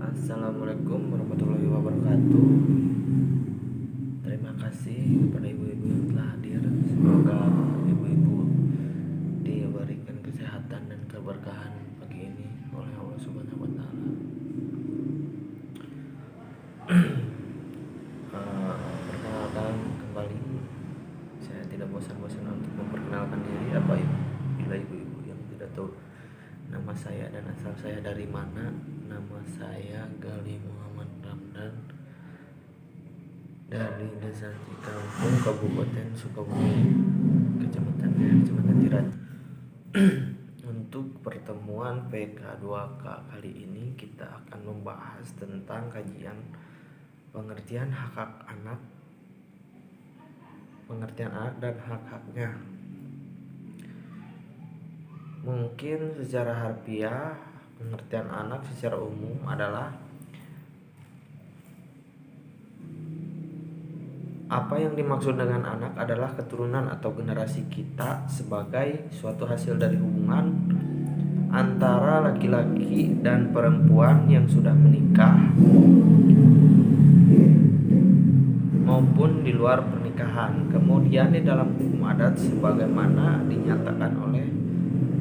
Assalamualaikum warahmatullahi wabarakatuh. Terima kasih kepada ibu-ibu yang telah hadir. Semoga ibu-ibu diberikan kesehatan dan keberkahan pagi ini oleh Allah Subhanahu wa taala. Perkenalkan kembali, saya tidak bosan-bosan untuk memperkenalkan diri. Bila ibu-ibu yang tidak tahu nama saya dan asal saya dari mana, nama saya Gali Muhammad Ramdan dari Desa Cikampung, Kabupaten Sukabumi, Kecamatan Cirat. Untuk pertemuan PK2K kali ini kita akan membahas tentang kajian pengertian hak-hak anak, dan hak-haknya. Mungkin secara harfiah, pengertian anak secara umum adalah apa yang dimaksud dengan anak adalah keturunan atau generasi kita sebagai suatu hasil dari hubungan antara laki-laki dan perempuan yang sudah menikah maupun di luar pernikahan. Kemudian di dalam hukum adat sebagaimana dinyatakan oleh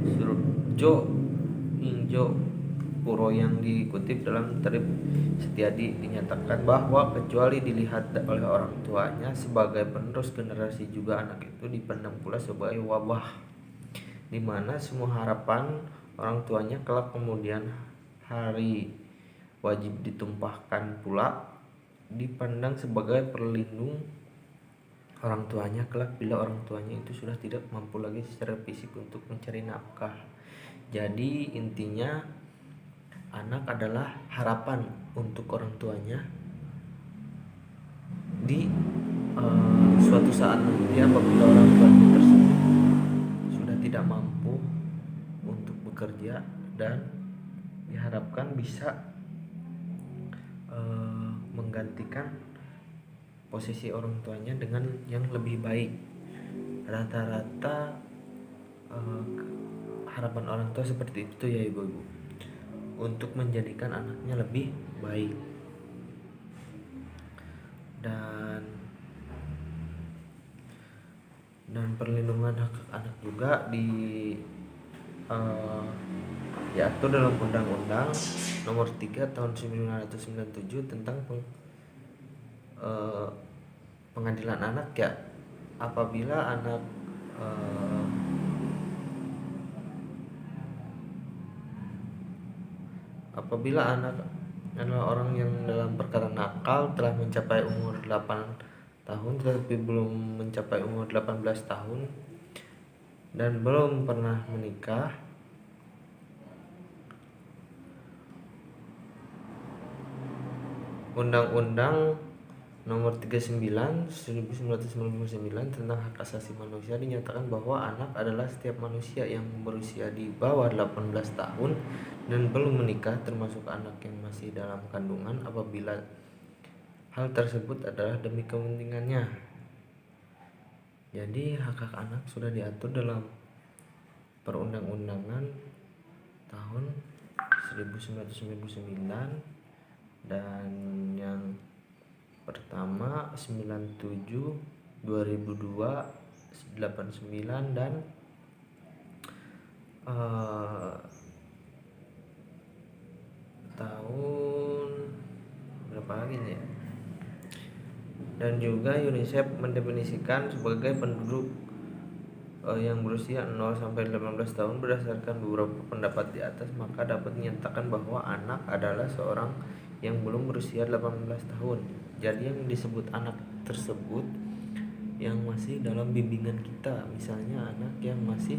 Surjo Ingjo Puro yang dikutip dalam Tarikh Setiadi, dinyatakan bahwa kecuali dilihat oleh orang tuanya sebagai penerus generasi, juga anak itu dipandang pula sebagai wabah, di mana semua harapan orang tuanya kelak kemudian hari wajib ditumpahkan pula dipandang sebagai perlindung orang tuanya kelak bila orang tuanya itu sudah tidak mampu lagi secara fisik untuk mencari nafkah. Jadi intinya anak adalah harapan untuk orang tuanya di suatu saat nanti apabila orang tuanya tersebut sudah tidak mampu untuk bekerja dan diharapkan bisa menggantikan posisi orang tuanya dengan yang lebih baik. Rata-rata harapan orang tua seperti itu ya ibu-ibu, untuk menjadikan anaknya lebih baik. Dan perlindungan hak anak juga diatur dalam Undang-Undang Nomor 3 Tahun 1997 tentang pengadilan anak ya. Apabila anak adalah orang yang dalam perkara nakal telah mencapai umur 8 tahun tetapi belum mencapai umur 18 tahun dan belum pernah menikah, Undang-Undang Nomor 39 1999 tentang hak asasi manusia dinyatakan bahwa anak adalah setiap manusia yang berusia di bawah 18 tahun dan belum menikah, termasuk anak yang masih dalam kandungan, apabila hal tersebut adalah demi kepentingannya. Jadi hak-hak anak sudah diatur dalam perundang-undangan tahun 1999 dan yang pertama 97, 2002, 89 dan tahun berapa lagi nih ya? Dan juga UNICEF mendefinisikan sebagai penduduk yang berusia 0 sampai 18 tahun. Berdasarkan beberapa pendapat di atas, maka dapat dinyatakan bahwa anak adalah seorang yang belum berusia 18 tahun. Jadi yang disebut anak tersebut yang masih dalam bimbingan kita, misalnya anak yang masih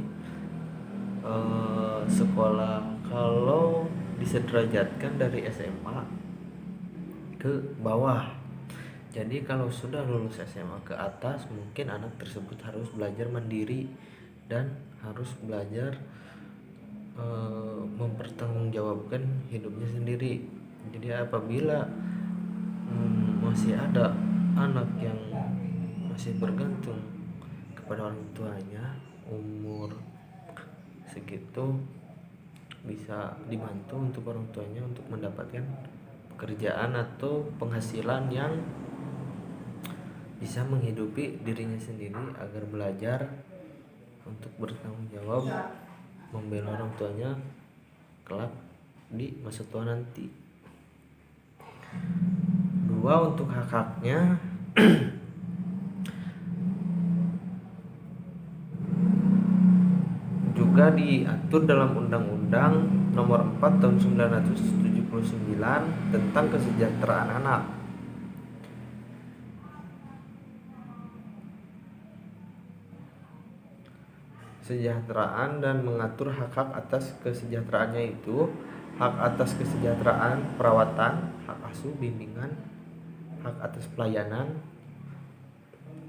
sekolah, kalau disederajatkan dari SMA ke bawah. Jadi kalau sudah lulus SMA ke atas, mungkin anak tersebut harus belajar mandiri dan harus belajar mempertanggungjawabkan hidupnya sendiri. Jadi apabila masih ada anak yang masih bergantung kepada orang tuanya umur segitu, bisa dibantu untuk orang tuanya untuk mendapatkan pekerjaan atau penghasilan yang bisa menghidupi dirinya sendiri agar belajar untuk bertanggung jawab membela orang tuanya kelak di masa tua nanti. 2. Untuk hak-haknya juga diatur dalam Undang-Undang Nomor 4 Tahun 1979 tentang kesejahteraan anak. Kesejahteraan dan mengatur hak-hak atas kesejahteraannya itu hak atas kesejahteraan perawatan, hak asuh bimbingan, hak atas pelayanan.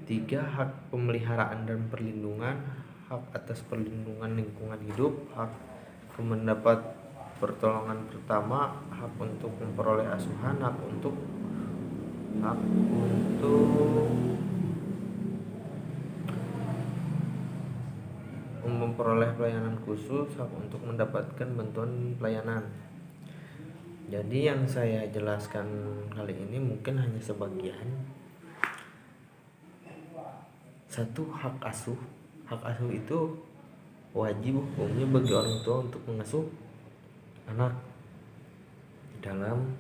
3. Hak pemeliharaan dan perlindungan, hak atas perlindungan lingkungan hidup, hak mendapat pertolongan pertama, hak untuk memperoleh asuhan, hak untuk memperoleh pelayanan khusus, hak untuk mendapatkan bantuan pelayanan. Jadi yang saya jelaskan kali ini mungkin hanya sebagian. 1. Hak asuh. Hak asuh itu wajib hukumnya bagi orang tua untuk mengasuh anak dalam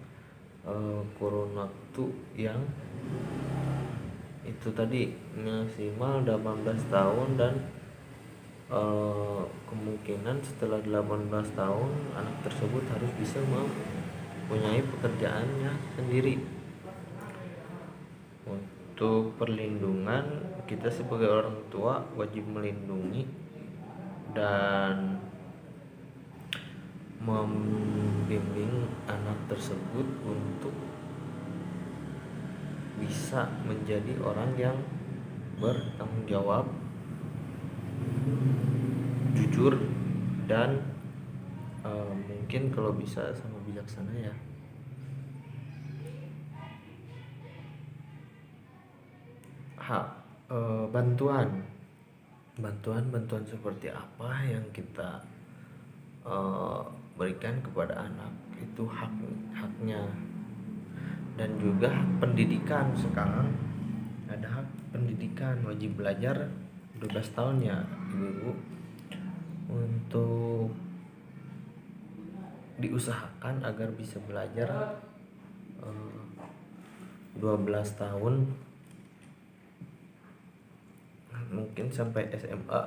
kurun waktu yang itu tadi maksimal 18 tahun dan kemungkinan setelah 18 tahun anak tersebut harus bisa mempunyai pekerjaannya sendiri. Untuk perlindungan, kita sebagai orang tua wajib melindungi dan membimbing anak tersebut untuk bisa menjadi orang yang bertanggung jawab, jujur, dan mungkin kalau bisa sama bijaksana ya. Bantuan seperti apa yang kita berikan kepada anak itu haknya. Dan juga hak pendidikan. Sekarang ada hak pendidikan, wajib belajar 12 tahun ya ibu-ibu, untuk diusahakan agar bisa belajar 12 tahun mungkin sampai SMA.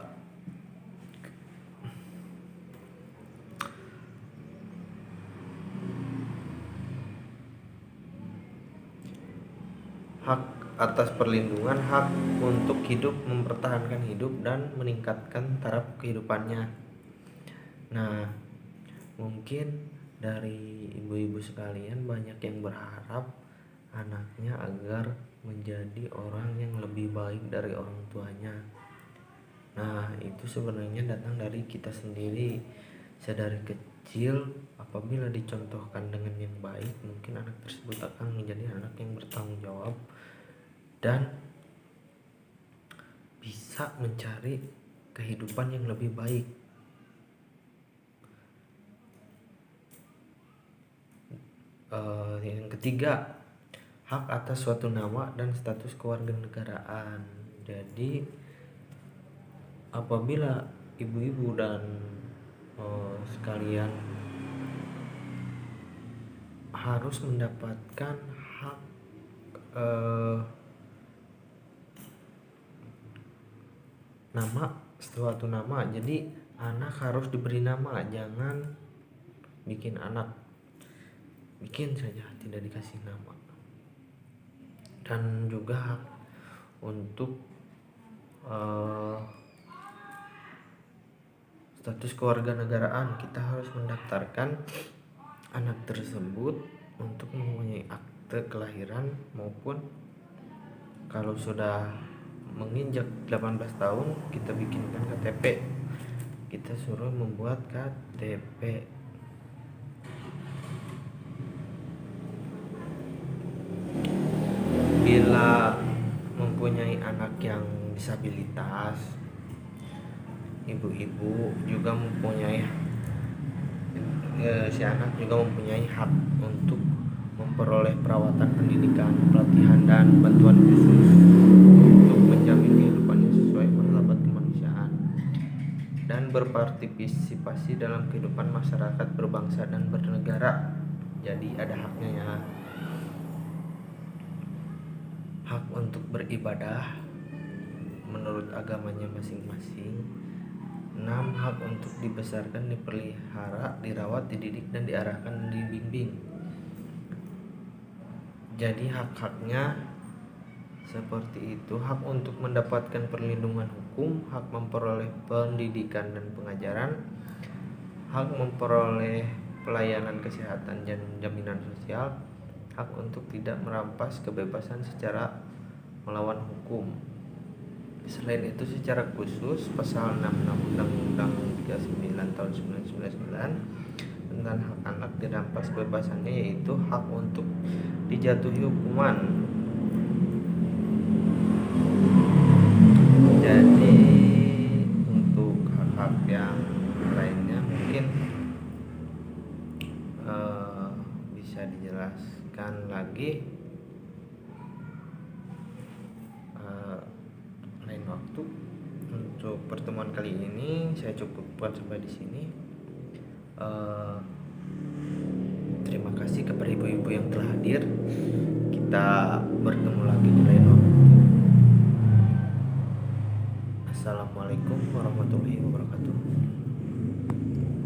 Hak atas perlindungan, hak untuk hidup, mempertahankan hidup dan meningkatkan taraf kehidupannya. Nah, mungkin dari ibu-ibu sekalian banyak yang berharap anaknya agar menjadi orang yang lebih baik dari orang tuanya. Nah, itu sebenarnya datang dari kita sendiri. Sedari kecil apabila dicontohkan dengan yang baik, mungkin anak tersebut akan menjadi anak yang bertanggung jawab dan bisa mencari kehidupan yang lebih baik. Yang ketiga, hak atas suatu nama dan status kewarganegaraan. Jadi apabila ibu-ibu dan sekalian harus mendapatkan hak nama, suatu nama, jadi anak harus diberi nama, jangan bikin saja tidak dikasih nama. Dan juga hak untuk status kewarganegaraan, kita harus mendaftarkan anak tersebut untuk mempunyai akte kelahiran, maupun kalau sudah menginjak 18 tahun kita bikinkan KTP, kita suruh membuat KTP. Bila mempunyai anak yang disabilitas, ibu-ibu juga mempunyai si anak juga mempunyai hak untuk memperoleh perawatan, pendidikan, pelatihan, dan bantuan khusus untuk menjamin kehidupannya sesuai martabat kemanusiaan dan berpartisipasi dalam kehidupan masyarakat berbangsa dan bernegara. Jadi ada haknya ya. Hak untuk beribadah menurut agamanya masing-masing. 6. Hak untuk dibesarkan, dipelihara, dirawat, dididik, dan diarahkan dan dibimbing. Jadi hak-haknya seperti itu. Hak untuk mendapatkan perlindungan hukum, hak memperoleh pendidikan dan pengajaran, hak memperoleh pelayanan kesehatan dan jaminan sosial, hak untuk tidak merampas kebebasan secara melawan hukum. Selain itu, secara khusus pasal 66 Undang-Undang 39 tahun 1999 tentang hak anak dirampas kebebasannya, yaitu hak untuk dijatuhi hukuman. Jadi untuk hak-hak yang lainnya mungkin bisa dijelaskan lagi lain waktu. Untuk pertemuan kali ini saya cukupkan sampai di sini. Terima kasih kepada ibu-ibu yang telah hadir. Kita bertemu lagi di lain waktu. Assalamualaikum warahmatullahi wabarakatuh.